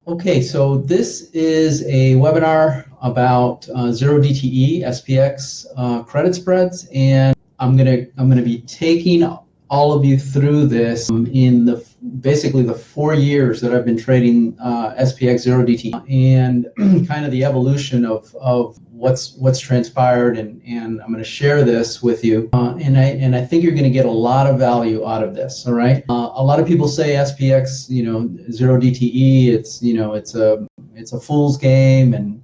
Okay, so this is a webinar about 0DTE SPX credit spreads, and I'm gonna be taking all of you through this in basically the 4 years that I've been trading SPX 0DTE, and kind of the evolution of what's transpired, and I'm going to share this with you, and I think you're going to get a lot of value out of this. All right. A lot of people say SPX, 0DTE, it's a fool's game, and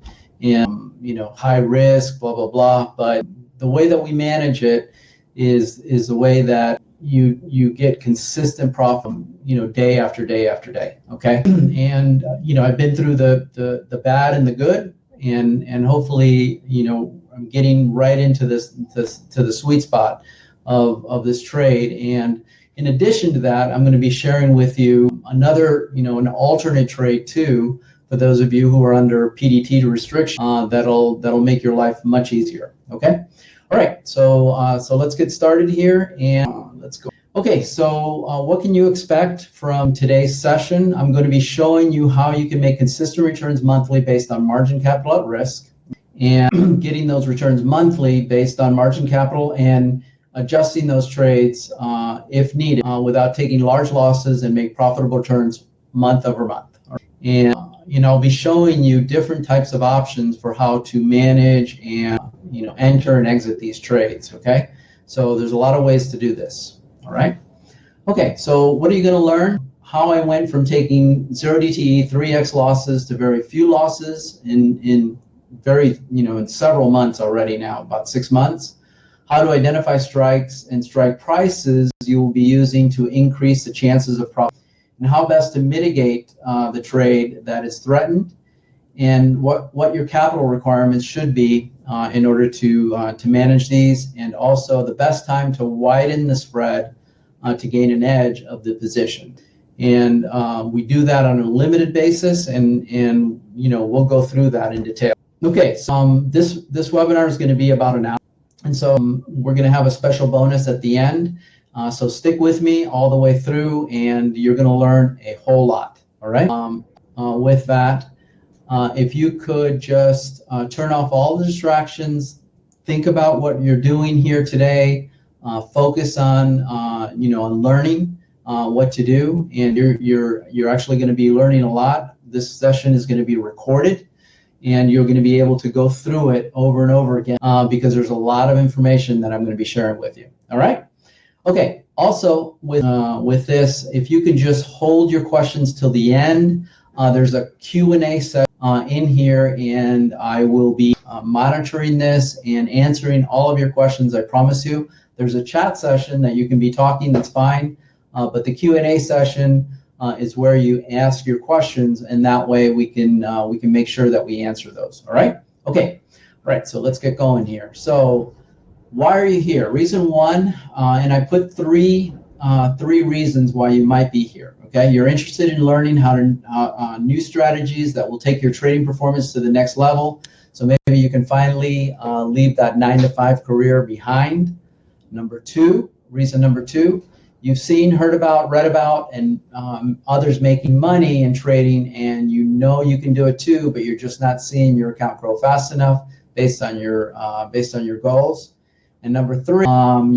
high risk, blah blah blah. But the way that we manage it is the way that you get consistent profit, day after day after day. Okay. And I've been through the bad and the good, and hopefully I'm getting right into to the sweet spot of this trade. And in addition to that, I'm going to be sharing with you another an alternate trade too, for those of you who are under PDT restriction, that'll make your life much easier. Okay. All right, so let's get started here, and let's go. Okay, so what can you expect from today's session? I'm going to be showing you how you can make consistent returns monthly based on margin capital at risk, and getting those returns monthly based on margin capital, and adjusting those trades if needed without taking large losses, and make profitable returns month over month. And I'll be showing you different types of options for how to manage and enter and exit these trades. Okay, so there's a lot of ways to do this. All right. Okay, so what are you going to learn? How I went from taking 0DTE 3x losses to very few losses in several months already now, about 6 months. How to identify strikes and strike prices you will be using to increase the chances of profit, and how best to mitigate the trade that is threatened, and what your capital requirements should be in order to manage these, and also the best time to widen the spread to gain an edge of the position. And we do that on a limited basis, and we'll go through that in detail. Okay, so this webinar is going to be about an hour, and so we're going to have a special bonus at the end. So stick with me all the way through, and you're going to learn a whole lot. All right. With that, if you could just turn off all the distractions, think about what you're doing here today, focus on on learning what to do, and you're actually going to be learning a lot. This session is going to be recorded, and you're going to be able to go through it over and over again because there's a lot of information that I'm going to be sharing with you. All right. Okay. Also, with this, if you can just hold your questions till the end. There's a Q&A set in here, and I will be monitoring this and answering all of your questions, I promise you. There's a chat session that you can be talking, that's fine, but the Q&A session is where you ask your questions, and that way we can make sure that we answer those. All right? Okay. All right, so let's get going here. So why are you here? Reason one, and I put three reasons why you might be here. Okay, you're interested in learning how to new strategies that will take your trading performance to the next level. So maybe you can finally leave that 9-to-5 career behind. Reason number two, you've seen, heard about, read about, and others making money in trading, and you can do it too, but you're just not seeing your account grow fast enough based on your goals. And number three,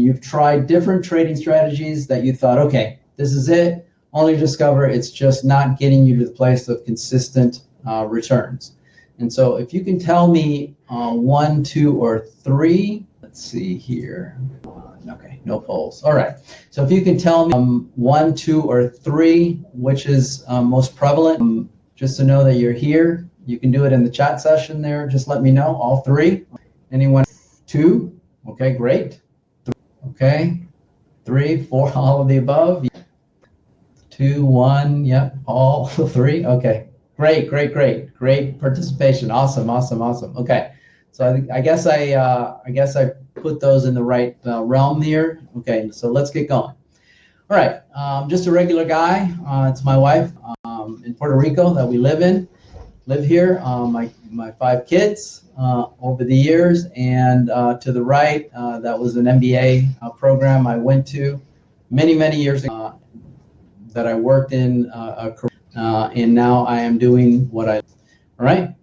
you've tried different trading strategies that you thought, okay, this is it, only to discover it's just not getting you to the place of consistent returns. And so if you can tell me 1, 2, or 3, let's see here. Okay, no polls. All right. So if you can tell me 1, 2, or 3, which is most prevalent, just to know that you're here. You can do it in the chat session there. Just let me know, all 3. Anyone? 2? Okay, great. Okay, 3, 4, all of the above. 2, 1, yep, all 3. Okay, great participation. Awesome. Okay, so I guess I put those in the right realm here. Okay, so let's get going. All right, just a regular guy. It's my wife in Puerto Rico that we live here. My 5 kids over the years, and to the right, that was an MBA program I went to many years ago that I worked in and now I am doing what I. All right.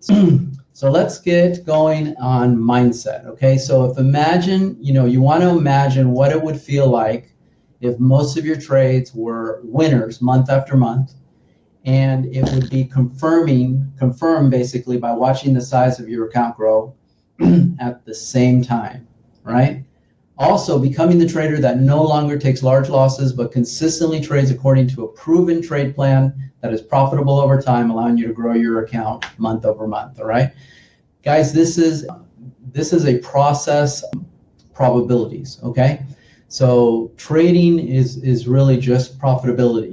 So let's get going on mindset. Okay. So if imagine, you want to imagine what it would feel like if most of your trades were winners month after month, and it would be confirmed basically by watching the size of your account grow at the same time, right? Also, becoming the trader that no longer takes large losses, but consistently trades according to a proven trade plan that is profitable over time, allowing you to grow your account month over month. All right, guys, this is a process of probabilities. Okay, so trading is really just profitability.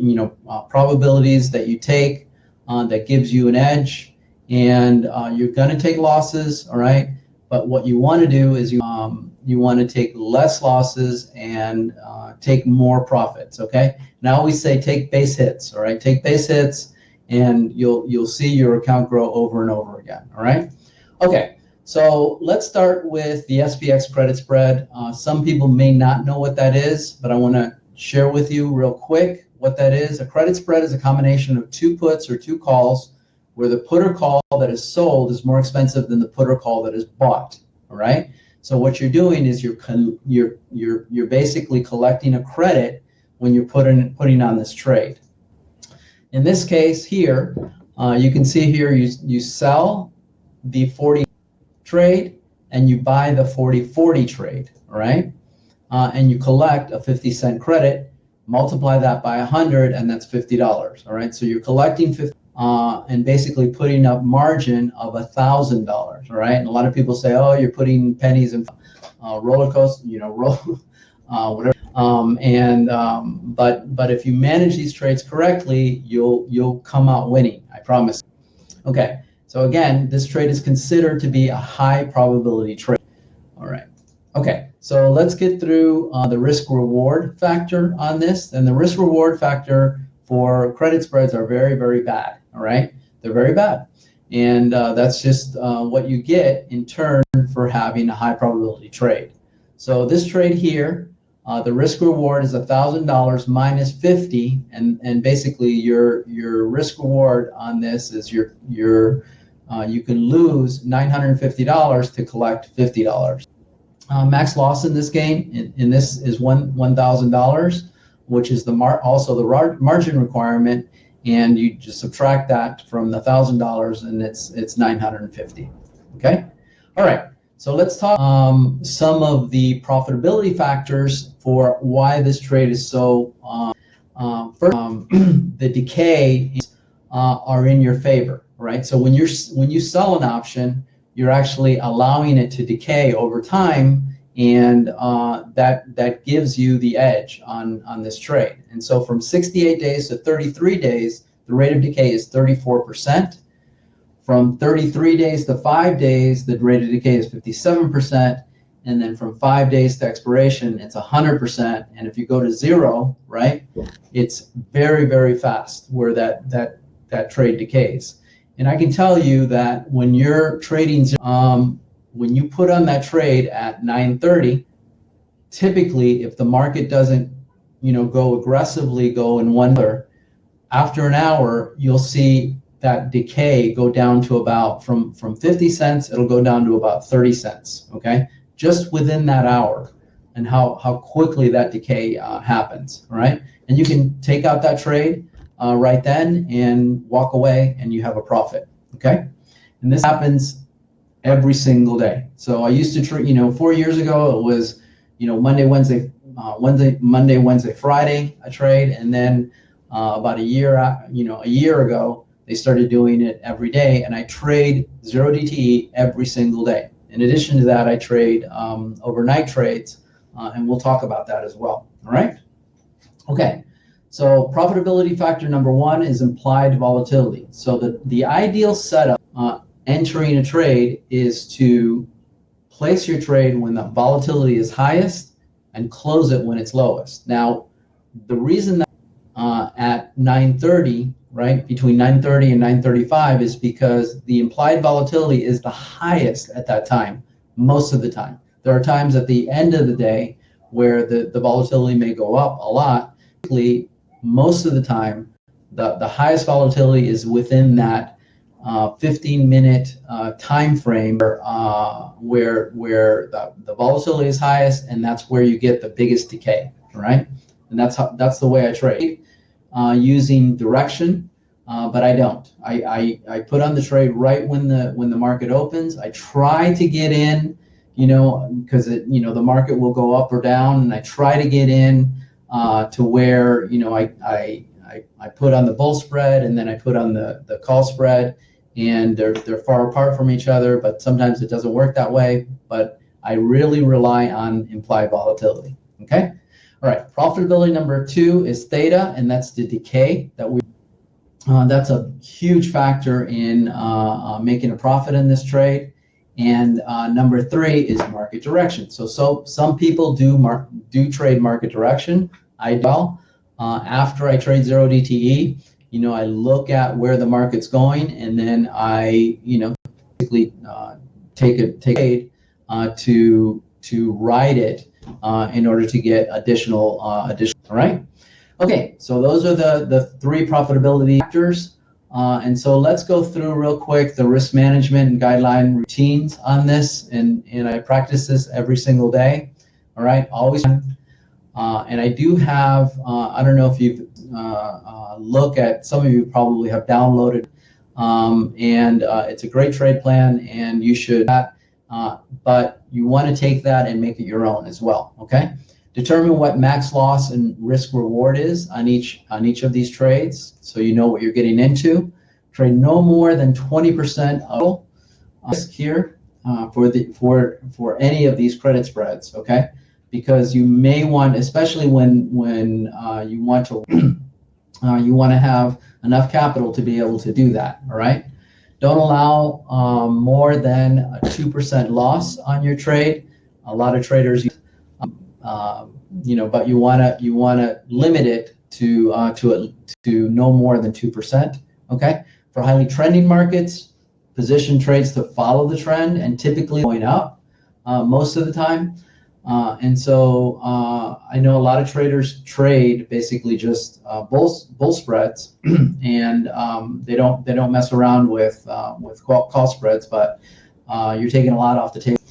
Probabilities that you take that gives you an edge, and you're going to take losses. All right, but what you want to do is you want to take less losses and take more profits. Okay. Now I always say take base hits. All right. Take base hits, and you'll see your account grow over and over again. All right. Okay. So let's start with the SPX credit spread. Some people may not know what that is, but I want to share with you real quick what that is. A credit spread is a combination of two puts or two calls, where the put or call that is sold is more expensive than the put or call that is bought. All right. So what you're doing is you're basically collecting a credit when you're putting on this trade. In this case here, you can see here you sell the 40 trade and you buy the 40-40 trade, all right? And you collect a 50-cent credit, multiply that by 100, and that's $50, all right? So you're collecting 50 and basically putting up margin of $1,000, all right? And a lot of people say, oh, you're putting pennies in roller coaster, whatever. But if you manage these trades correctly, you'll come out winning, I promise. Okay, so again, this trade is considered to be a high probability trade. All right. Okay, so let's get through the risk reward factor on this. And the risk reward factor for credit spreads are very, very bad. All right, they're very bad, and that's just what you get in turn for having a high probability trade. So this trade here, the risk reward is $1,000 minus 50, and basically your risk reward on this is you can lose $950 to collect $50. Max loss in this game in this is $1,000, which is also the margin requirement. And you just subtract that from the $1,000, and it's $950. Okay. All right. So let's talk some of the profitability factors for why this trade is so. First, the decay are in your favor, right? So when you sell an option, you're actually allowing it to decay over time, and that gives you the edge on this trade. And so from 68 days to 33 days, the rate of decay is 34%. From 33 days to 5 days, the rate of decay is 57%. And then from 5 days to expiration, it's 100%. And if you go to 0, right, it's very, very fast where that trade decays. And I can tell you that when you're trading, when you put on that trade at 9:30, typically if the market doesn't, go aggressively go in one other, after an hour, you'll see that decay go down to about from 50 cents, it'll go down to about 30 cents, okay? Just within that hour, and how quickly that decay happens, all right? And you can take out that trade right then and walk away, and you have a profit, okay? And this happens every single day. So I used to trade, 4 years ago, it was, Monday, Wednesday, Friday, I trade, and then about a year ago, they started doing it every day, and I trade 0DTE every single day. In addition to that, I trade overnight trades, and we'll talk about that as well. All right? Okay. So profitability factor number 1 is implied volatility. So the ideal setup entering a trade is to place your trade when the volatility is highest and close it when it's lowest. Now, the reason that at 9:30, right, between 9:30 and 9:35 is because the implied volatility is the highest at that time, most of the time. There are times at the end of the day where the volatility may go up a lot. Most of the time, the highest volatility is within that 15-minute time frame where the volatility is highest, and that's where you get the biggest decay, right? And that's the way I trade, using direction, but I don't. I put on the trade right when the market opens. I try to get in, because the market will go up or down, and I try to get in to where I put on the bull spread, and then I put on the call spread, and they're far apart from each other, but sometimes it doesn't work that way. But I really rely on implied volatility. Okay. All right. Profitability number 2 is theta, and that's the decay that we. That's a huge factor in making a profit in this trade. And number 3 is market direction. So some people do trade market direction. I do. After I trade 0DTE, I look at where the market's going, and then I, basically take a trade to ride it in order to get additional. All right. Okay. So those are the 3 profitability factors. And so let's go through real quick the risk management and guideline routines on this, and I practice this every single day. All right. Always. And I do have, I don't know if you've look at, some of you probably have downloaded, and it's a great trade plan, and you should, but you want to take that and make it your own as well. Okay. Determine what max loss and risk reward is on each of these trades, so you know what you're getting into. Trade no more than 20% of risk here for any of these credit spreads. Okay. Because you may want, especially when you want to have enough capital to be able to do that. All right. Don't allow more than a 2% loss on your trade. A lot of traders, but you want to limit it to no more than 2%. Okay. For highly trending markets, position trades to follow the trend, and typically going up most of the time. And so I know a lot of traders trade basically just bull spreads, and they don't mess around with call spreads, but you're taking a lot off the table.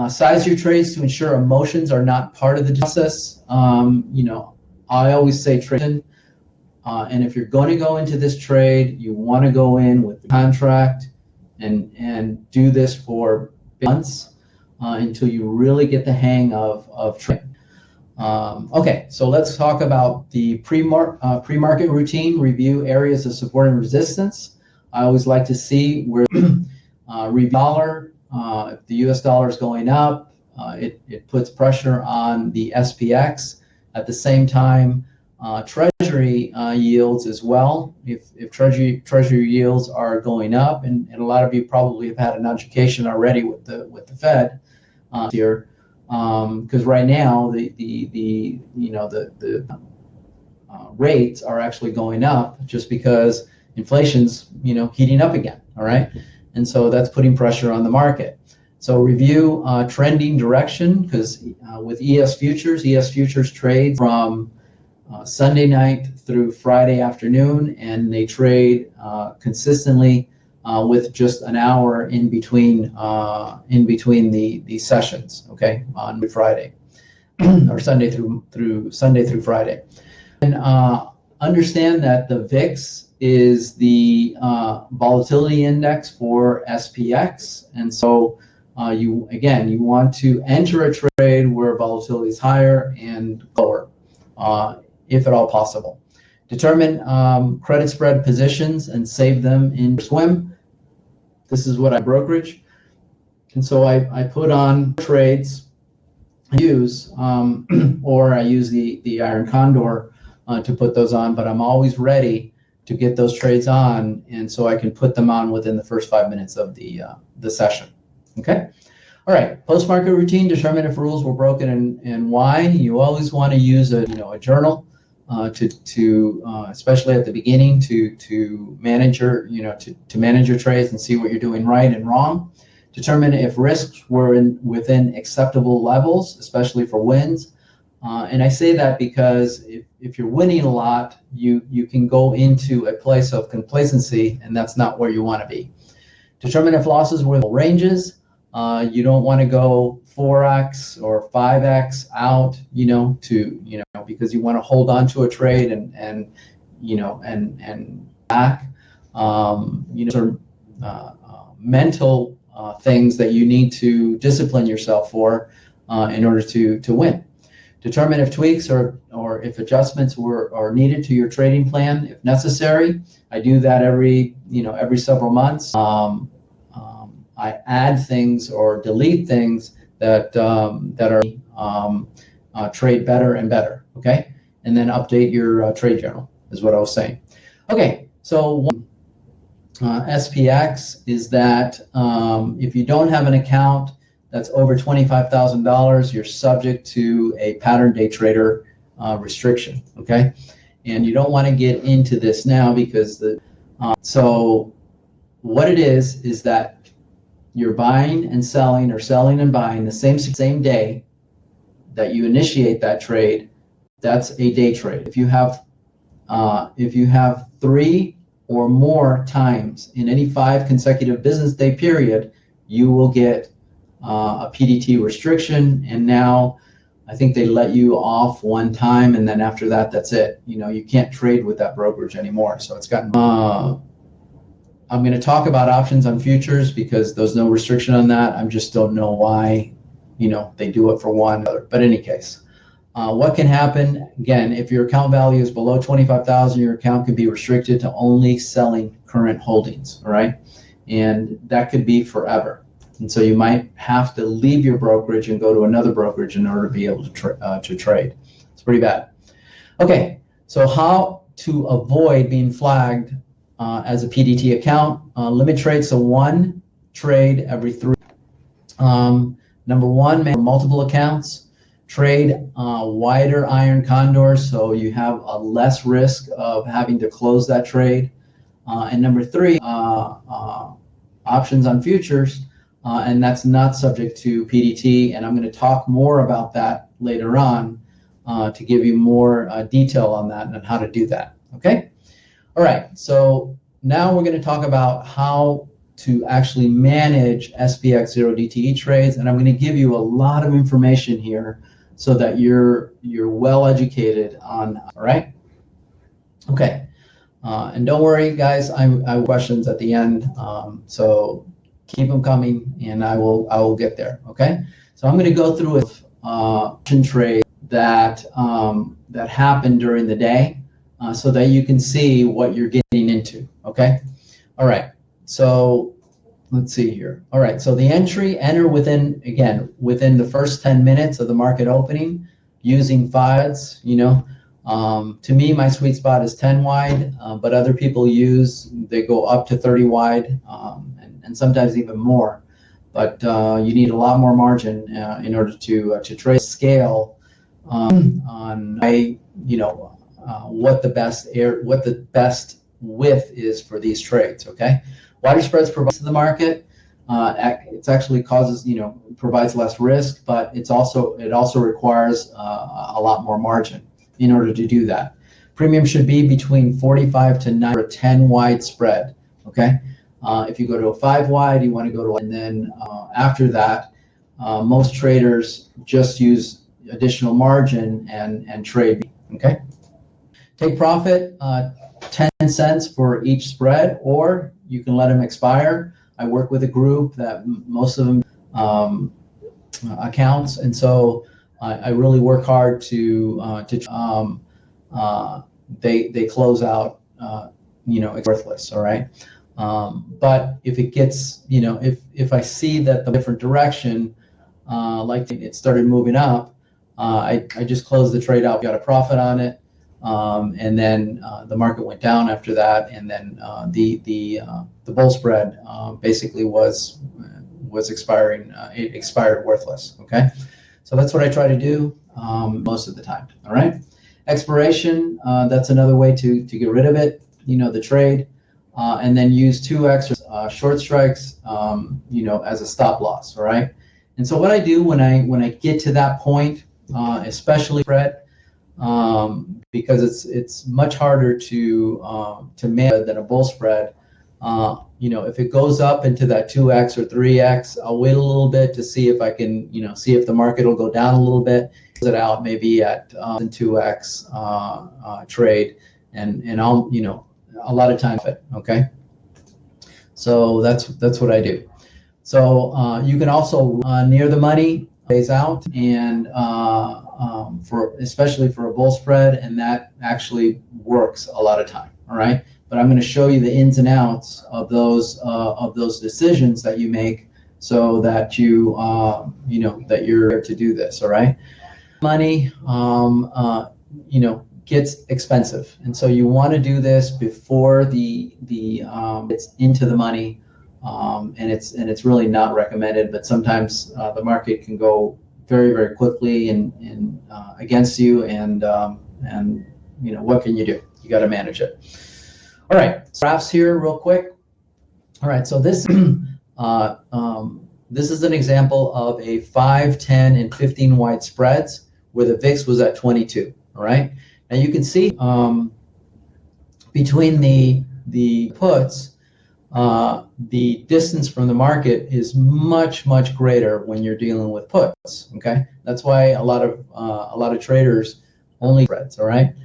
Size your trades to ensure emotions are not part of the process. I always say trade, and if you're going to go into this trade, you want to go in with the contract and do this for months. Until you really get the hang of trading. Okay, so let's talk about the pre-market routine. Review areas of support and resistance. I always like to see where review dollar. If the U.S. dollar is going up, it puts pressure on the SPX. At the same time, Treasury yields as well. If Treasury yields are going up, and a lot of you probably have had an education already with the Fed here, because right now the rates are actually going up just because inflation's heating up again. All right, and so that's putting pressure on the market. So review trending direction, because with ES futures trade from Sunday night through Friday afternoon, and they trade consistently with just an hour in between the sessions. Okay, on Friday or Sunday through Friday, and understand that the VIX is the volatility index for SPX, and so you want to enter a trade where volatility is higher and lower, if at all possible. Determine credit spread positions and save them in swim. This is what I brokerage, and so I put on trades I use, or I use the Iron Condor to put those on, but I'm always ready to get those trades on, and so I can put them on within the first 5 minutes of the session. Okay. All right. Post-market routine. Determine if rules were broken and why. You always want to use a journal to especially at the beginning to manage your to manage your trades and see what you're doing right and wrong. Determine if risks were within acceptable levels, especially for wins. And I say that because if you're winning a lot, you can go into a place of complacency, and that's not where you want to be. Determine if losses were in ranges. You don't want to go 4x or 5x out, because you want to hold on to a trade and back, mental things that you need to discipline yourself for in order to win. Determine if tweaks or if adjustments are needed to your trading plan if necessary. I do that every several months. I add things or delete things that are trade better and better. Okay, and then update your trade journal is what I was saying. Okay, so SPX is that if you don't have an account that's over $25,000, you're subject to a pattern day trader restriction. Okay, and you don't want to get into this now because so what it is that you're buying and selling or selling and buying the same day that you initiate that trade. That's a day trade. If you have 3 or more times in any 5 consecutive business day period, you will get a PDT restriction. And now I think they let you off one time, and then after that, that's it. You can't trade with that brokerage anymore. So it's gotten. I'm going to talk about options on futures because there's no restriction on that. I just don't know why, they do it for one. But in any case, what can happen? Again, if your account value is below 25,000, your account can be restricted to only selling current holdings. All right, and that could be forever. And so you might have to leave your brokerage and go to another brokerage in order to be able to trade. It's pretty bad. Okay, so how to avoid being flagged as a PDT account? Limit trades to 1 trade every 3. Number 1, make multiple accounts. Trade wider iron condors so you have a less risk of having to close that trade. And number 3, options on futures, and that's not subject to PDT. And I'm going to talk more about that later on to give you more detail on that and how to do that. Okay. All right, so now we're going to talk about how to actually manage SPX 0DTE trades, and I'm going to give you a lot of information here so that you're well educated on. All right. Okay, and don't worry, guys. I have questions at the end, so keep them coming, and I will get there. Okay. So I'm going to go through option trade that happened during the day. So that you can see what you're getting into. Okay. All right. So let's see here. All right. So the enter within the first 10 minutes of the market opening using 5s. To me, my sweet spot is 10 wide, but other people they go up to 30 wide and sometimes even more. But you need a lot more margin in order to trade scale on what the best width is for these trades. Okay, wider spreads provide to the market. It actually provides less risk, but it also requires a lot more margin in order to do that. Premium should be between 45 to 90 for a 10 wide spread. Okay, if you go to a 5 wide, you want to go to, and then after that, most traders just use additional margin and trade. Okay. Take profit 10 cents for each spread, or you can let them expire. I work with a group that most of them accounts, and so I really work hard to they close out worthless. All right, but if it gets if I see that the different direction, like it started moving up, I just closed the trade out, got a profit on it. And then the market went down after that, and then the bull spread basically was expiring. It expired worthless. Okay, so that's what I try to do most of the time. All right, expiration. That's another way to get rid of it. The trade, and then use 2x short strikes. As a stop loss. All right, and so what I do when I get to that point. especially spread, because it's much harder to manage than a bull spread. If it goes up into that 2x or 3x, I'll wait a little bit to see if I can, see if the market will go down a little bit, close it out maybe at 2x trade, and I'll, a lot of times, okay. So that's what I do. So you can also near the money phase out, and especially for a bull spread, and that actually works a lot of time. All right. But I'm going to show you the ins and outs of those decisions that you make, so that that you're to do this. All right. Money, gets expensive, and so you want to do this before it's into the money, and it's really not recommended. But sometimes the market can go very, very quickly and against you, and what can you do? You got to manage it. All right, so graphs here real quick. All right, so this this is an example of a 5, 10, and 15 wide spreads where the VIX was at 22. All right, now you can see between the puts, the distance from the market is much, much greater when you're dealing with puts. Okay, that's why a lot of traders only spreads. All right.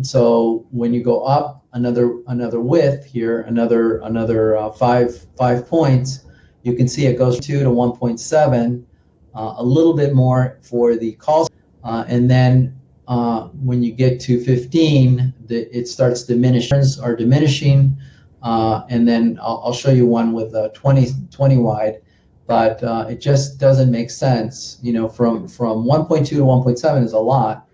So when you go up another width here, another 5 points, you can see it goes 2 to 1.7, a little bit more for the calls, and then when you get to 15, it starts diminishing, and then I'll show you one with 20 wide, but it just doesn't make sense. From 1.2 to 1.7 is a lot.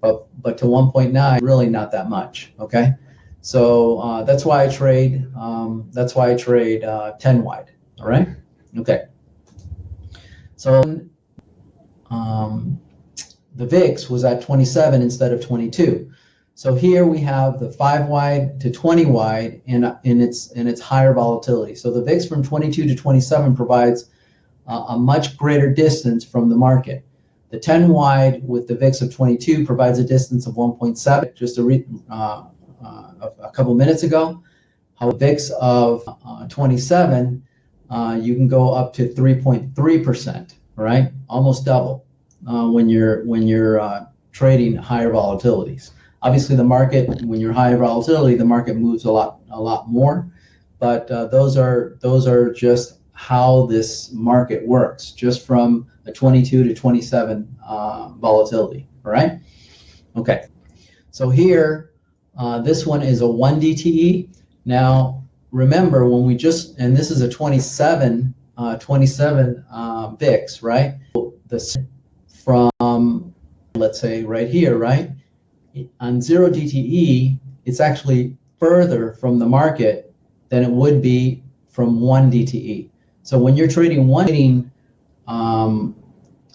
But to 1.9, really not that much. Okay, so that's why I trade. 10 wide. All right. Okay. So the VIX was at 27 instead of 22. So here we have the 5 wide to 20 wide in its higher volatility. So the VIX from 22 to 27 provides a much greater distance from the market. The 10 wide with the VIX of 22 provides a distance of 1.7, just a couple minutes ago. How VIX of 27, you can go up to 3.3%, right? Almost double when you're trading higher volatilities. Obviously, the market, when you're higher volatility, the market moves a lot more. But those are just how this market works, just from a 22 to 27 volatility. All right. Okay. So here, this one is a 1 DTE. Now, remember when and this is a 27 VIX, right? This from, let's say right here, right? On 0 DTE, it's actually further from the market than it would be from 1 DTE. So when you're trading a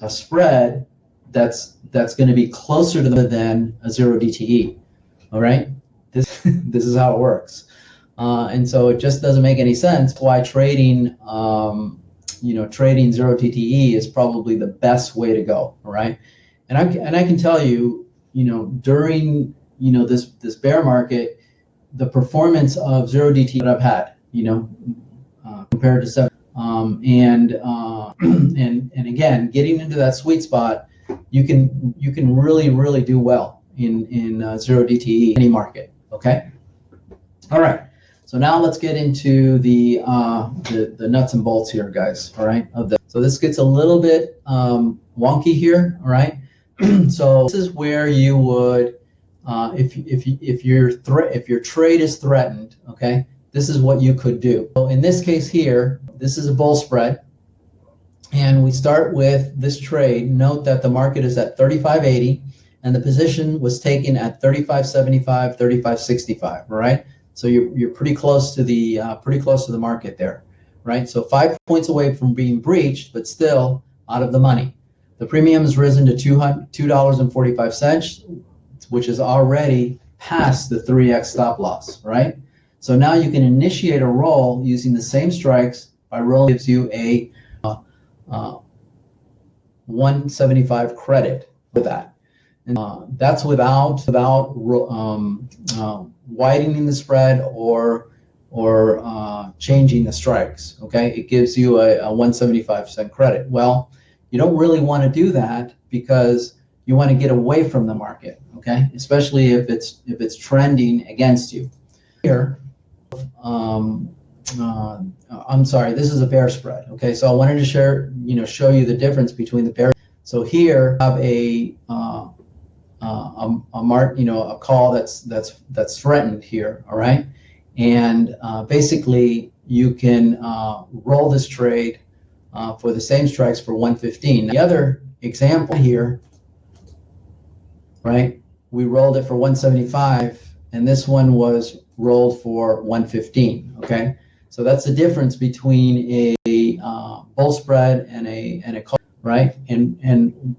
spread, that's going to be closer to than a 0 DTE. All right, this is how it works, and so it just doesn't make any sense. Why trading 0 DTE is probably the best way to go. All right, and I can tell you, during this bear market, the performance of 0 DTE that I've had, compared to 7. And again, getting into that sweet spot, you can really do well in 0 DTE any market. Okay. All right. So now let's get into the nuts and bolts here, guys. All right. So this gets a little bit wonky here. All right. So this is where you would, if your trade is threatened, okay, this is what you could do. So in this case here, this is a bull spread, and we start with this trade. Note that the market is at 35.80, and the position was taken at 35.75, 35.65. All right, so you're pretty close to the market there, right? So 5 points away from being breached, but still out of the money. The premium has risen to $2.45, which is already past the 3x stop loss, right? So now you can initiate a roll using the same strikes by rolling. Gives you a 175 credit for that. And that's without widening the spread or changing the strikes. Okay, it gives you a 175% credit. Well, you don't really want to do that because you want to get away from the market. Okay, especially if it's trending against you. Here, I'm sorry, this is a bear spread. Okay, so I wanted to show you the difference between the bear. So here I have a call that's threatened here. All right, and basically you can roll this trade for the same strikes for 115. The other example here, right? We rolled it for 175, and this one was rolled for 115. Okay, so that's the difference between a bull spread and a call, right? And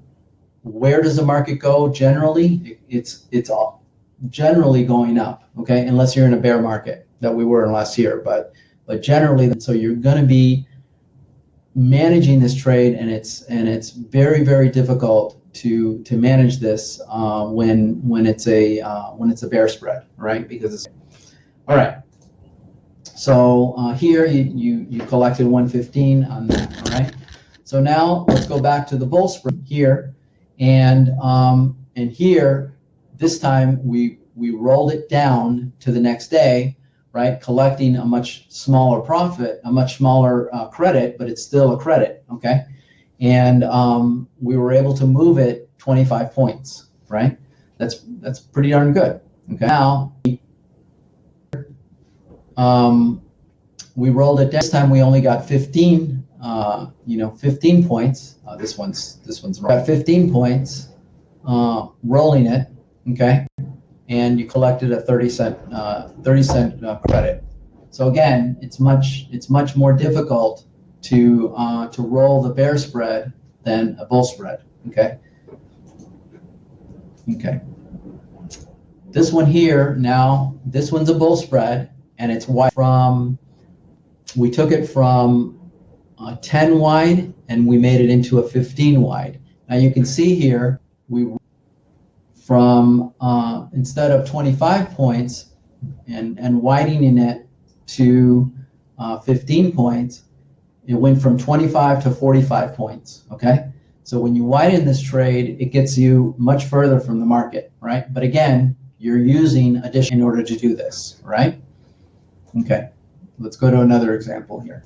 where does the market go generally? It's all generally going up. Okay, unless you're in a bear market that we were in last year, but generally, so you're going to be managing this trade, and it's very, very difficult to manage this when it's a bear spread, right? Because it's all right. So here you collected 115 on that. All right. So now let's go back to the bull spread here, and here this time we rolled it down to the next day, right? Collecting a much smaller profit, a much smaller credit, but it's still a credit. Okay. And we were able to move it 25 points, right? That's pretty darn good. Okay. Now we rolled it down. This time we only got 15. 15 points. This one's wrong. Got 15 points rolling it. Okay. And you collected a 30-cent credit. So again, it's much more difficult to roll the bear spread than a bull spread. Okay. Okay. This one here now, this one's a bull spread, and it's wide from. We took it from 10 wide and we made it into a 15 wide. Now you can see here from instead of 25 points and widening it to 15 points, it went from 25 to 45 points. Okay, so when you widen this trade, it gets you much further from the market, right? But again, you're using addition in order to do this, right? Okay, let's go to another example here.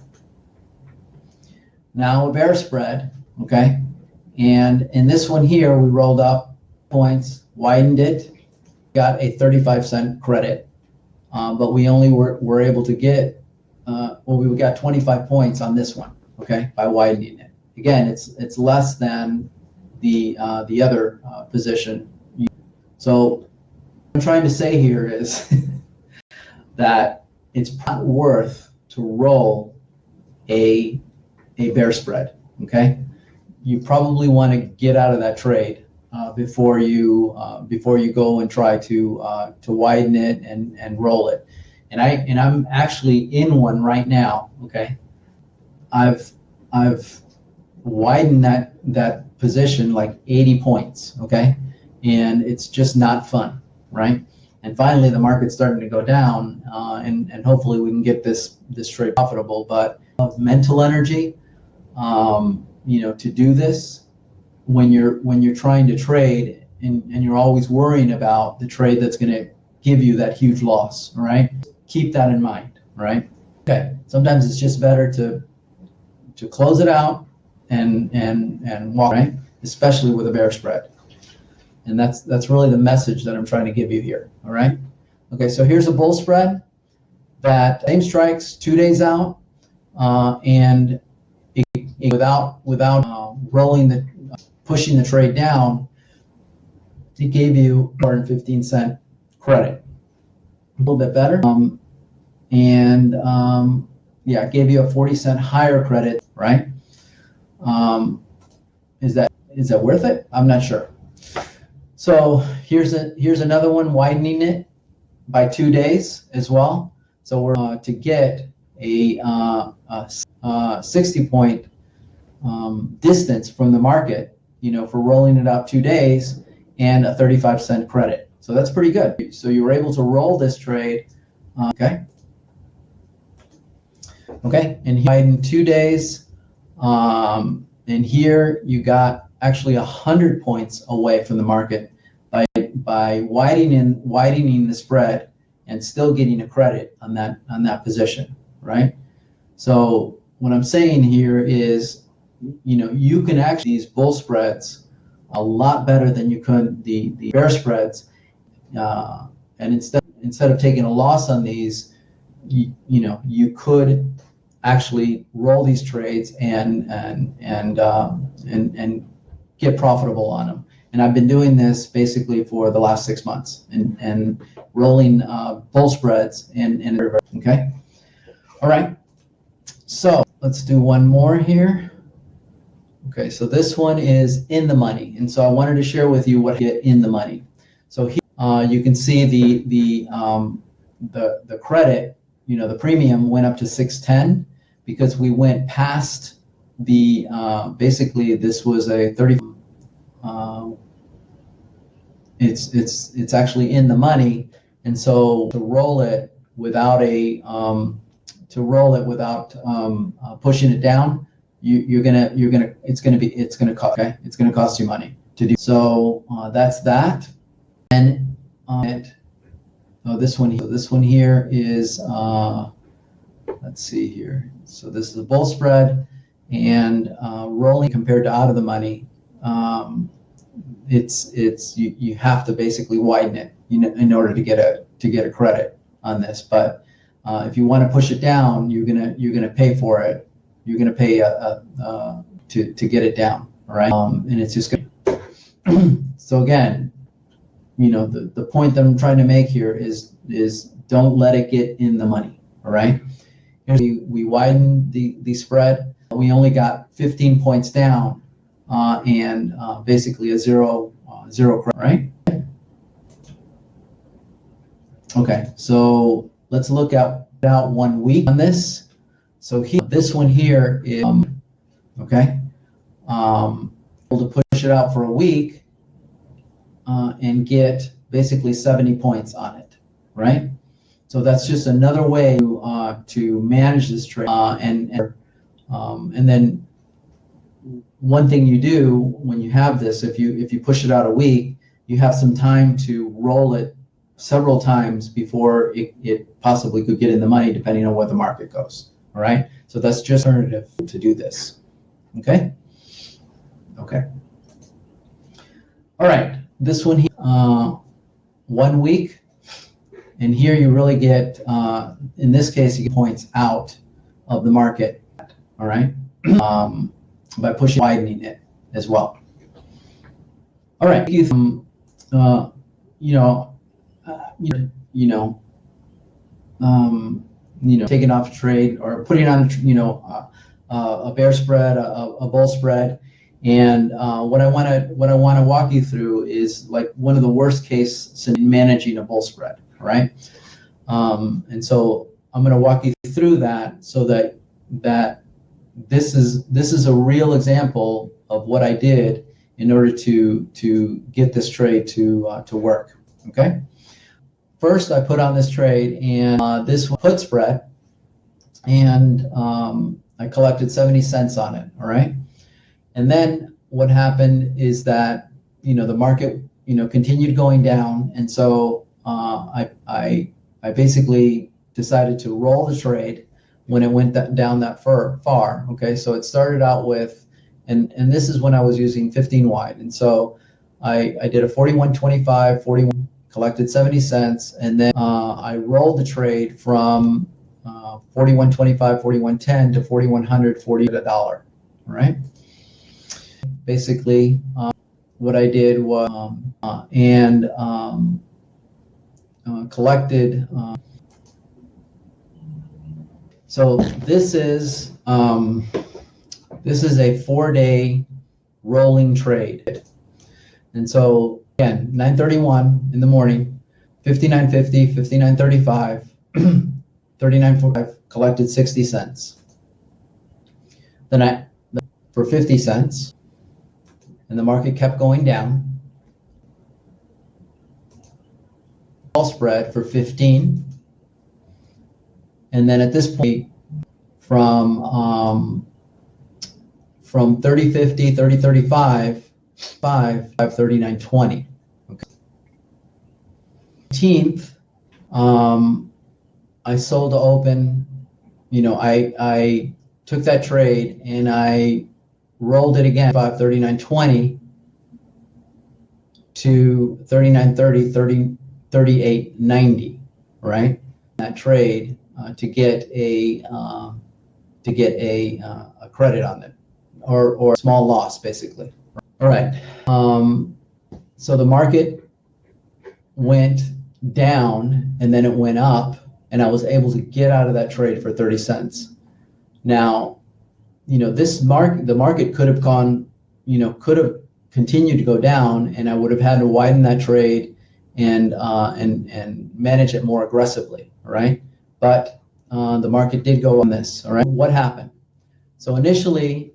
Now a bear spread, okay, and in this one here, we rolled up points, widened it, got a 35-cent credit, but we only were able to get, we got 25 points on this one, okay, by widening it. Again, it's less than the other position. So what I'm trying to say here is that it's not worth to roll a bear spread. Okay, you probably want to get out of that trade before you go and try to widen it and roll it. And I'm actually in one right now. Okay, I've widened that position like 80 points. Okay, and it's just not fun, right? And finally, the market's starting to go down, and hopefully we can get this trade profitable. But of mental energy, to do this when you're trying to trade and you're always worrying about the trade that's going to give you that huge loss. All right, keep that in mind. Right? Okay. Sometimes it's just better to close it out and walk. Right? Especially with a bear spread. And that's really the message that I'm trying to give you here. All right. Okay. So here's a bull spread that same strikes 2 days out, and without pushing the trade down, it gave you 115-cent credit. A little bit better. Yeah, it gave you a 40-cent higher credit, right? Is that worth it? I'm not sure. So here's another one, widening it by 2 days as well. So we're to get a 60-point distance from the market, for rolling it out 2 days and a 35-cent credit. So that's pretty good. So you were able to roll this trade, okay? Okay, and here in 2 days, and here you got actually 100 points away from the market by widening the spread and still getting a credit on that position, right? So what I'm saying here is, you can actually these bull spreads a lot better than you could the bear spreads, and instead of taking a loss on these, you could actually roll these trades and get profitable on them. And I've been doing this basically for the last 6 months and rolling bull spreads and okay. All right. So let's do one more here. Okay, so this one is in the money, and so I wanted to share with you what get in the money. So here you can see the credit, the premium went up to 610 because we went past the basically this was a 30. It's actually in the money, and so to roll it without pushing it down, it's gonna cost you money to do. So that's that. And this one here is let's see here. So this is a bull spread, and rolling compared to out of the money. You have to basically widen it in order to get a credit on this. But if you want to push it down, you're gonna pay for it. You're gonna pay to get it down, all right? And it's just gonna. So again, the point that I'm trying to make here is don't let it get in the money, all right? We widened the spread. We only got 15 points down, and basically a zero credit, right? Okay, so let's look out 1 week on this. So this one here is okay. Able to push it out for a week and get basically 70 points on it, right? So that's just another way to manage this trade. And then one thing you do when you have this, if you push it out a week, you have some time to roll it several times before it possibly could get in the money, depending on where the market goes. All right. So that's just an alternative to do this. Okay. Okay. All right. This one here, 1 week. And here you really get, in this case, you get points out of the market, all right, by widening it as well. All right, taking off a trade or putting on, a bear spread, a bull spread, and what I want to walk you through is like one of the worst case in managing a bull spread. Right, and so I'm going to walk you through that so that this is a real example of what I did in order to get this trade to work. Okay, first I put on this trade, and this put spread, and I collected 70 cents on it. All right, and then what happened is that the market continued going down, and so I basically decided to roll the trade when it went down that far. Okay, so it started out with, and this is when I was using 15 wide, and so I did a 41.25, 41, collected 70 cents, and then I rolled the trade from 41.25, 41.10 to 4100, $40. All right. Basically, what I did was collected. So this is a 4-day rolling trade, and so again, 9:31 in the morning, 59.50, 59.35, 39.45, collected 60 cents. Then for 50 cents, and the market kept going down. Call spread for 15, and then at this point, from 30.50, 30.35, 5.39.20. Okay. 18th, I sold to open. I took that trade and I rolled it again, 5.39.20 to 39.30, 38.90, right? That trade to get a credit on it, or a small loss, basically. All right. So the market went down and then it went up, and I was able to get out of that trade for 30 cents. Now, the market could have could have continued to go down, and I would have had to widen that trade and manage it more aggressively, all right? But the market did go on this, all right? What happened? So initially,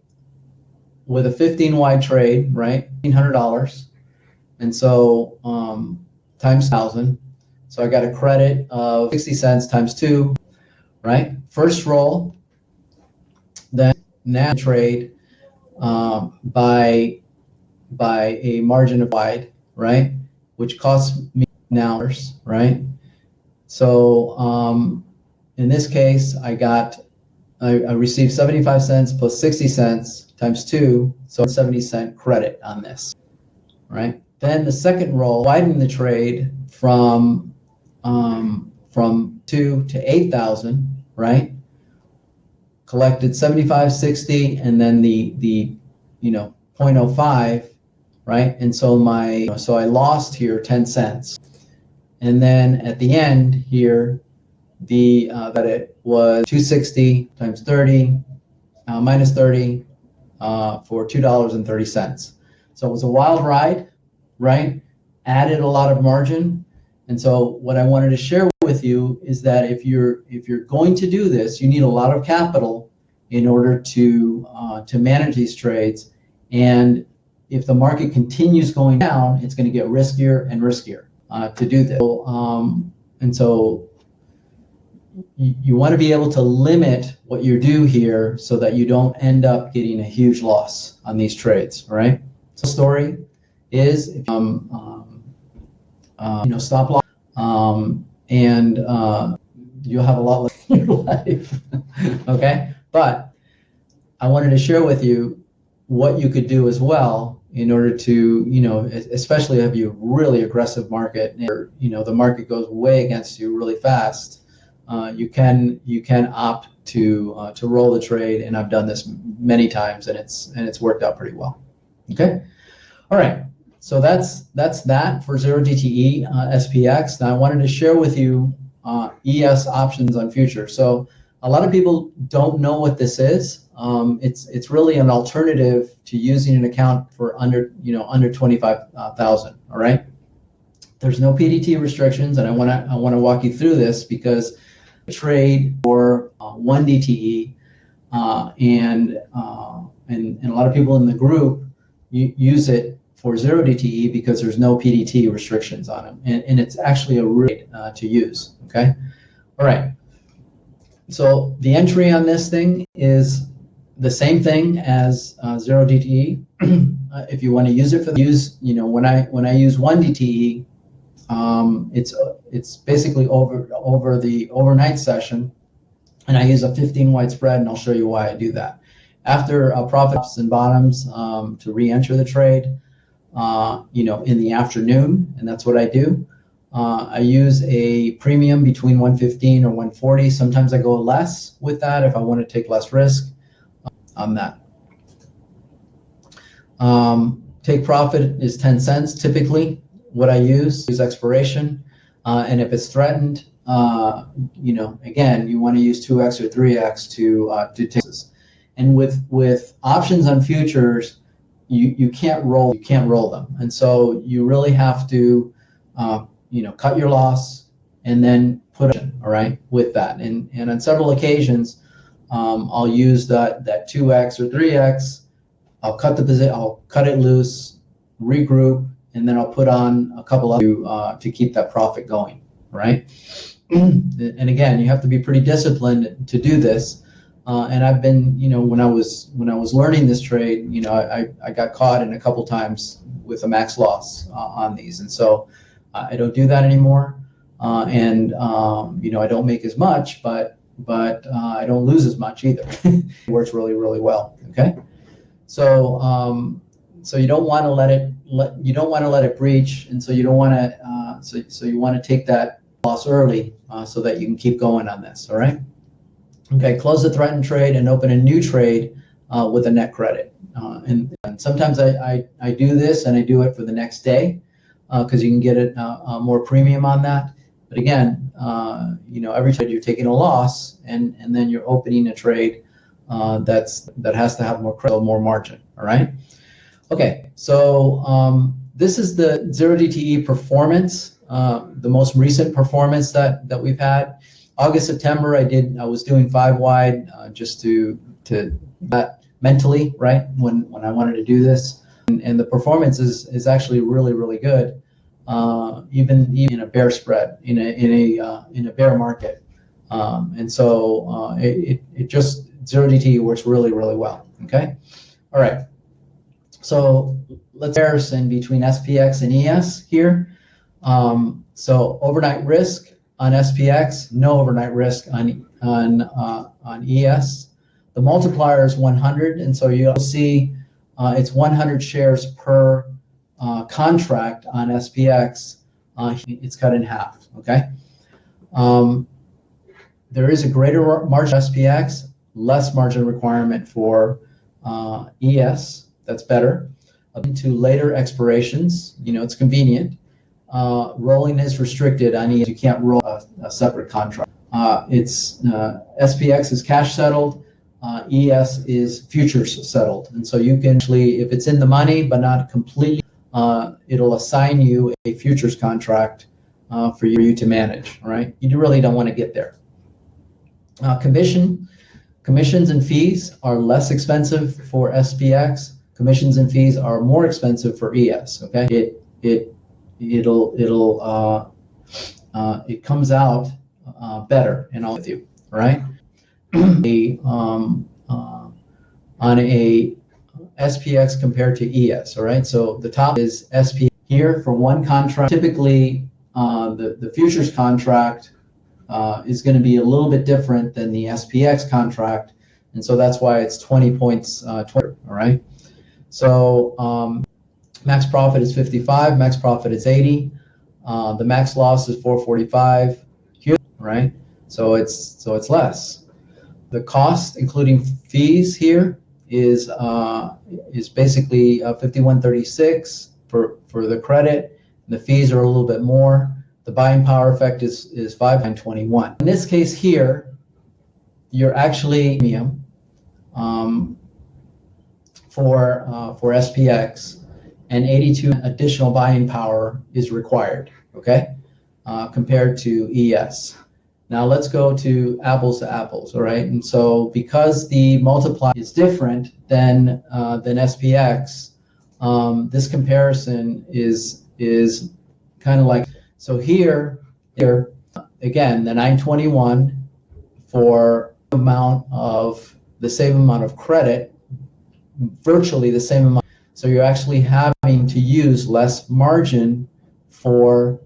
with a 15 wide trade, right, $1,500, and so times 1,000, so I got a credit of 60 cents times 2, right? First roll, then now trade by a margin of wide, right, which costs me now, right? So in this case, I received 75 cents plus 60 cents times 2, so 70-cent credit on this, right? Then the second roll, widened the trade from 2 to 8,000, right? Collected 75, 60, and then the 0.05, right? And so so I lost here 10 cents. And then at the end here, the credit was 260 times 30 minus 30 for $2.30. So it was a wild ride, right? Added a lot of margin. And so what I wanted to share with you is that if you're going to do this, you need a lot of capital in order to manage these trades. And if the market continues going down, it's going to get riskier and riskier to do this. And so you want to be able to limit what you do here so that you don't end up getting a huge loss on these trades, all right? So the story is, if stop loss, and you'll have a lot less in your life, okay? But I wanted to share with you what you could do as well in order to, especially if you have a really aggressive market, or, the market goes way against you really fast, you can opt to roll the trade, and I've done this many times, and it's worked out pretty well. Okay, all right. So that's that for 0DTE SPX. Now I wanted to share with you ES options on futures. So a lot of people don't know what this is. It's really an alternative to using an account for under 25,000. All right. There's no PDT restrictions, and I want to walk you through this because I trade for 1DTE, and a lot of people in the group use it for 0DTE because there's no PDT restrictions on them, and it's actually a really to use. Okay. All right. So the entry on this thing is the same thing as 0DTE. If you want to use it for when I use 1DTE, it's basically over the overnight session, and I use a 15 wide spread, and I'll show you why I do that. After profits and bottoms, to re-enter the trade, in the afternoon, and that's what I do. I use a premium between 115 or 140. Sometimes I go less with that if I want to take less risk on that. Take profit is 10 cents typically. What I use is expiration, and if it's threatened, again, you want to use 2x or 3x to take this. And with options on futures, you can't roll them, and so you really have to cut your loss and then put it in, all right, with that. And on several occasions, I'll use that 2x or 3x I'll cut the position, I'll cut it loose, regroup, and then I'll put on a couple of to keep that profit going, right? And again, you have to be pretty disciplined to do this. And I've been, when I was learning this trade, I got caught in a couple times with a max loss on these, and so I don't do that anymore. And I don't make as much, but I don't lose as much either. It works really, really well. Okay, so so you don't want to let it breach, and so you don't want to so you want to take that loss early so that you can keep going on this. All right. Okay, close the threatened trade and open a new trade with a net credit. And sometimes I do this, and I do it for the next day because you can get it more premium on that. But again, every trade you're taking a loss, and then you're opening a trade that has to have more credit, more margin. All right. Okay, so this is the 0DTE performance, the most recent performance that we've had. August, September, I was doing 5 wide just to that mentally, right, when I wanted to do this, and the performance is actually really, really good, even in a bear spread, in a bear market, and so it just 0DTE works really, really well. Okay, all right. So let's comparison between SPX and ES here. So overnight risk on SPX, no overnight risk on ES. The multiplier is 100, and so you'll see it's 100 shares per contract on SPX. It's cut in half. Okay. There is a greater margin SPX, less margin requirement for ES. That's better. Into later expirations, it's convenient. Rolling is restricted on ES. You can't roll a separate contract. SPX is cash settled. ES is futures settled, and so you can actually, if it's in the money but not completely, it'll assign you a futures contract for you to manage. All right, you really don't want to get there. Commissions and fees are less expensive for SPX. Commissions and fees are more expensive for ES. Okay, it comes out better, and I'll with you, right? On a SPX compared to ES, all right? So the top is SP here for one contract. Typically, the futures contract is going to be a little bit different than the SPX contract, and so that's why it's 20 points, 20, all right? So max profit is 55, max profit is 80, the max loss is 445 here, right? So it's less. The cost, including fees here, is basically 5136 for the credit. The fees are a little bit more. The buying power effect is 521. In this case here, you're actually premium for SPX, and 82 additional buying power is required. Okay, compared to ES. Now let's go to apples, all right? And so because the multiplier is different than SPX, this comparison is kind of like, so here again, the 921 for the same amount of credit, virtually the same amount. So you're actually having to use less margin for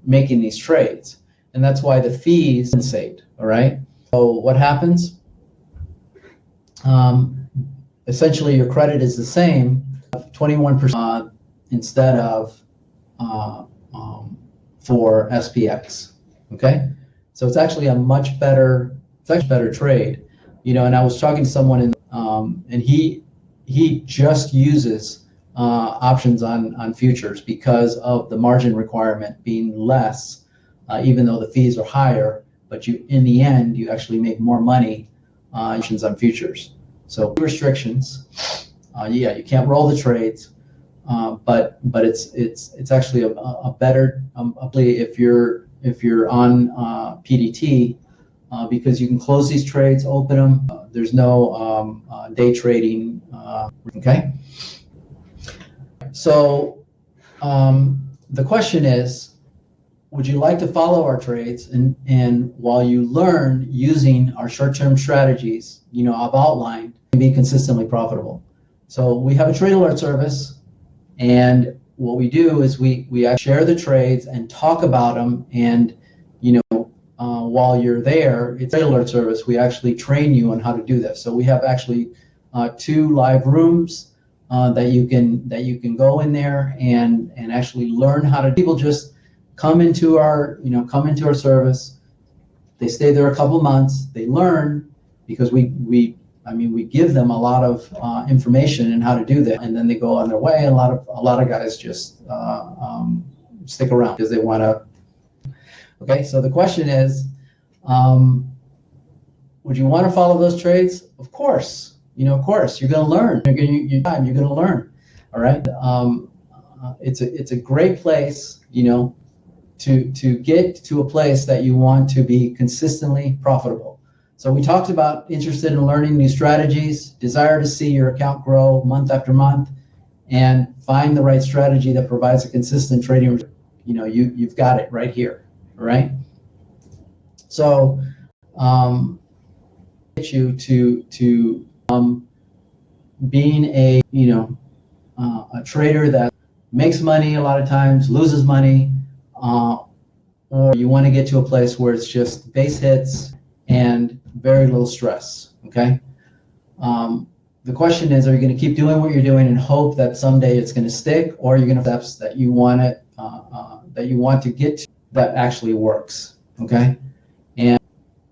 making these trades. And that's why the fees compensate, all right? So what happens? Essentially, your credit is the same, 21% instead of for SPX, okay? So it's actually a much better trade, And I was talking to someone, and he just uses options on futures because of the margin requirement being less. Even though the fees are higher, but in the end, you actually make more money on futures. So restrictions, you can't roll the trades, but it's actually a better if you're on PDT, because you can close these trades, open them. There's no day trading. Okay. So the question is, would you like to follow our trades and while you learn using our short-term strategies, I've outlined, be consistently profitable? So we have a trade alert service, and what we do is we share the trades and talk about them, and while you're there, it's a trade alert service. We actually train you on how to do this. So we have actually 2 live rooms that you can go in there and actually learn how to. People just come into our service. They stay there a couple months. They learn because we give them a lot of information and how to do that, and then they go on their way. And a lot of guys just stick around because they want to. Okay, so the question is, would you want to follow those trades? Of course. Of course, you're going to learn. You're going to learn. All right. It's a great place, to get to a place that you want to be consistently profitable. So we talked about interested in learning new strategies, desire to see your account grow month after month, and find the right strategy that provides a consistent trading. You've got it right here. All right. So get you to being a trader that makes money a lot of times, loses money, or you want to get to a place where it's just base hits and very little stress. Okay. The question is, are you going to keep doing what you're doing and hope that someday it's going to stick, or are you going to steps that you want to get to that actually works? Okay. And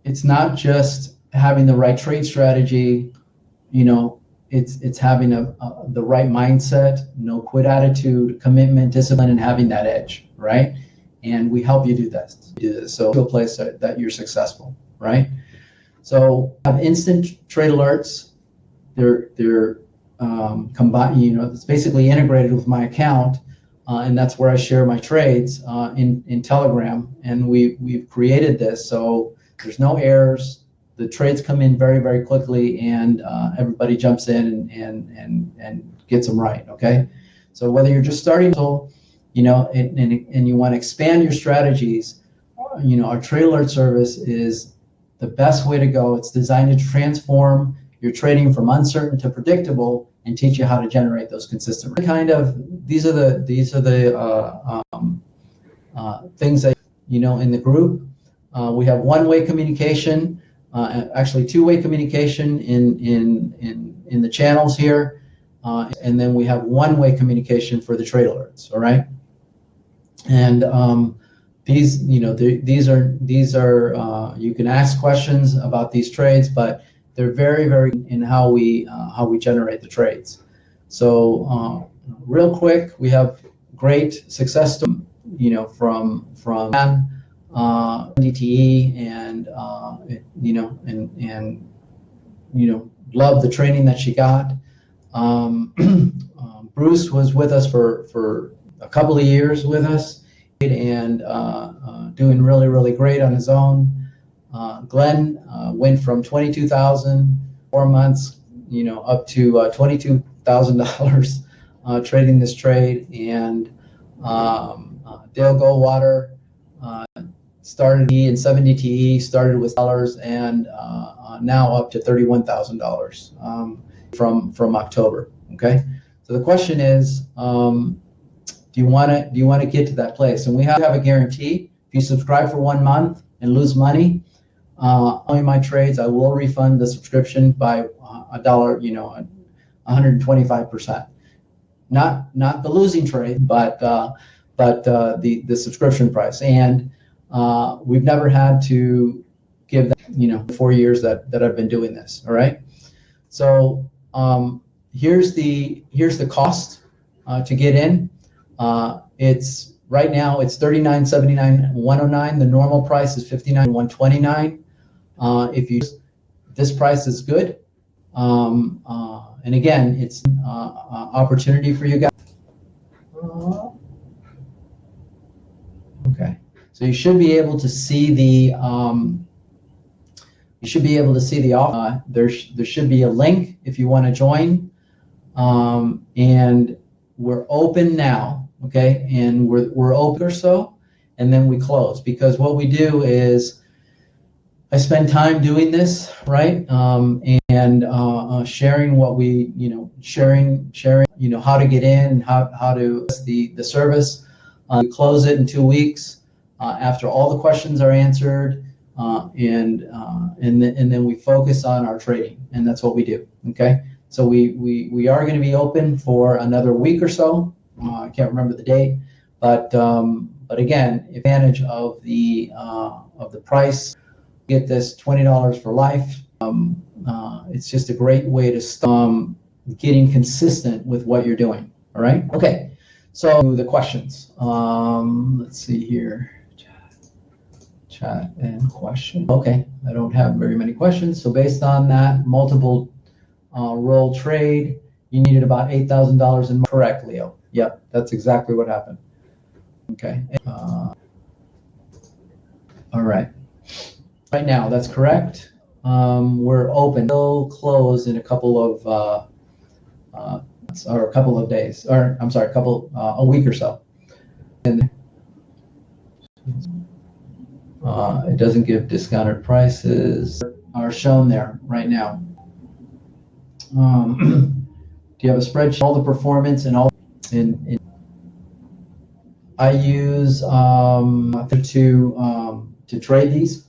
it's not just having the right trade strategy, it's having the right mindset, no quit attitude, commitment, discipline, and having that edge, right? And we help you do this. So to a place that you're successful, right? So have instant trade alerts. They're combined. It's basically integrated with my account, and that's where I share my trades in Telegram. And we've created this so there's no errors. The trades come in very, very quickly, and everybody jumps in and gets them right. Okay, so whether you're just starting, and you want to expand your strategies, our trade alert service is the best way to go. It's designed to transform your trading from uncertain to predictable and teach you how to generate those consistent. These are the things that in the group. We have one-way communication. Actually two-way communication in the channels here, and then we have one-way communication for the trade alerts. All right, and these are you can ask questions about these trades, but they're very, very in how we generate the trades. So real quick, we have great success story, from DTE, and love the training that she got. Bruce was with us for a couple of years with us, and doing really, really great on his own. Glenn went from 22,000 4 months, up to $22,000 trading this trade, and Dale Goldwater started in 0DTE, started with dollars, and now up to $31,000 from October. Okay, so the question is, do you want to get to that place? And we have a guarantee. If you subscribe for 1 month and lose money, only my trades, I will refund the subscription by $1, 125%. Not the losing trade, but the subscription price. And we've never had to give that, 4 years that I've been doing this. All right. So here's the cost to get in. It's right now it's $39.79 $109. The normal price is $59 $129. This price is good. And again, it's opportunity for you guys. Okay, so you should be able to see You should be able to see the offer. There should be a link if you want to join. And we're open now, okay? And we're open or so, and then we close, because what we do is I spend time doing this, right? Sharing what we, sharing, how to get in, how to the service. We close it in 2 weeks after all the questions are answered, and then we focus on our trading, and that's what we do. Okay, so we are going to be open for another week or so. I can't remember the date, but again, advantage of the price. Get this $20 for life. It's just a great way to start getting consistent with what you're doing. All right. Okay. So the questions. Let's see here. Chat and question. Okay. I don't have very many questions. So based on that multiple roll trade, you needed about $8,000 in. Correct, Leo. Yep. That's exactly what happened. Okay. All right. Right now, that's correct. We're open. We'll close in a couple of or a couple of days, or I'm sorry, a week or so. And it doesn't give discounted prices. Are shown there right now. Do you have a spreadsheet? All the performance and all. I use to trade these.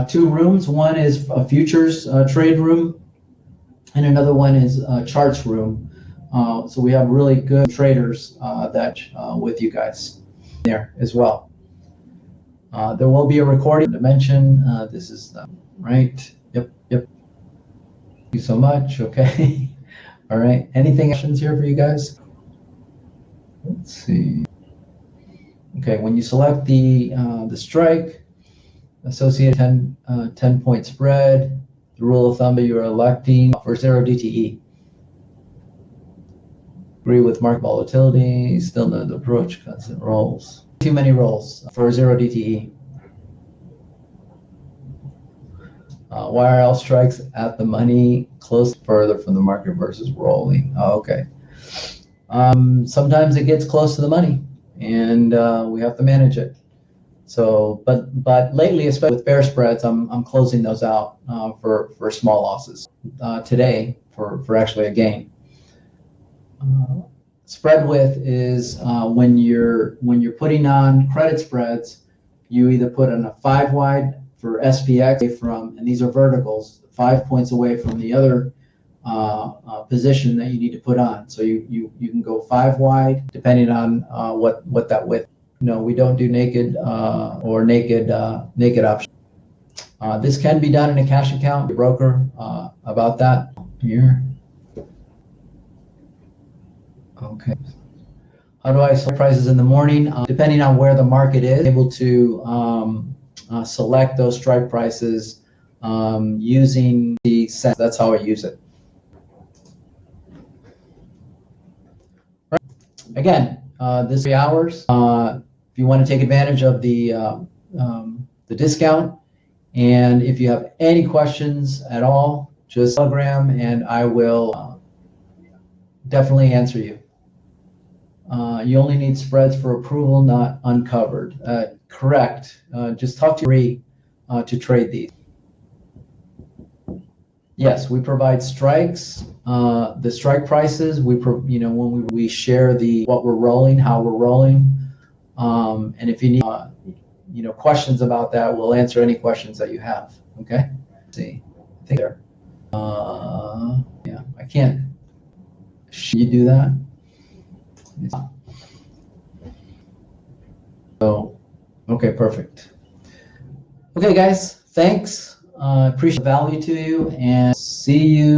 2 rooms. One is a futures trade room, and another one is a charts room. So we have really good traders that with you guys there as well. There will be a recording to mention. This is the right. Yep. Thank you so much. Okay. All right. Anything questions here for you guys? Let's see. Okay. When you select the strike, associated 10-point spread, the rule of thumb you're electing for 0DTE. Agree with market volatility, still no approach, constant rolls. Too many rolls for 0DTE. YRL strikes at the money, close further from the market versus rolling. Oh, okay. Sometimes it gets close to the money, and we have to manage it. So, but lately, especially with bear spreads, I'm closing those out for small losses. Today for actually a gain. Spread width is when you're putting on credit spreads, you either put in a 5 wide for SPX and these are verticals, 5 points away from the other position that you need to put on. So you can go 5 wide depending on what that width. No, we don't do naked or naked option. This can be done in a cash account. Broker about that here. Okay. How do I select prices in the morning? Depending on where the market is, able to select those strike prices using the sense. That's how I use it. Right. Again, this 3 hours. If you want to take advantage of the discount, and if you have any questions at all, just Telegram, and I will definitely answer you. You only need spreads for approval, not uncovered. Correct. Just talk to Ree to trade these. Yes, we provide strikes. The strike prices. When we share what we're rolling, how we're rolling, and if you need questions about that, we'll answer any questions that you have. Okay. Let's see. I think there. Yeah, I can't. Should you do that? So, okay, perfect. Okay, guys, thanks. Appreciate the value to you, and see you.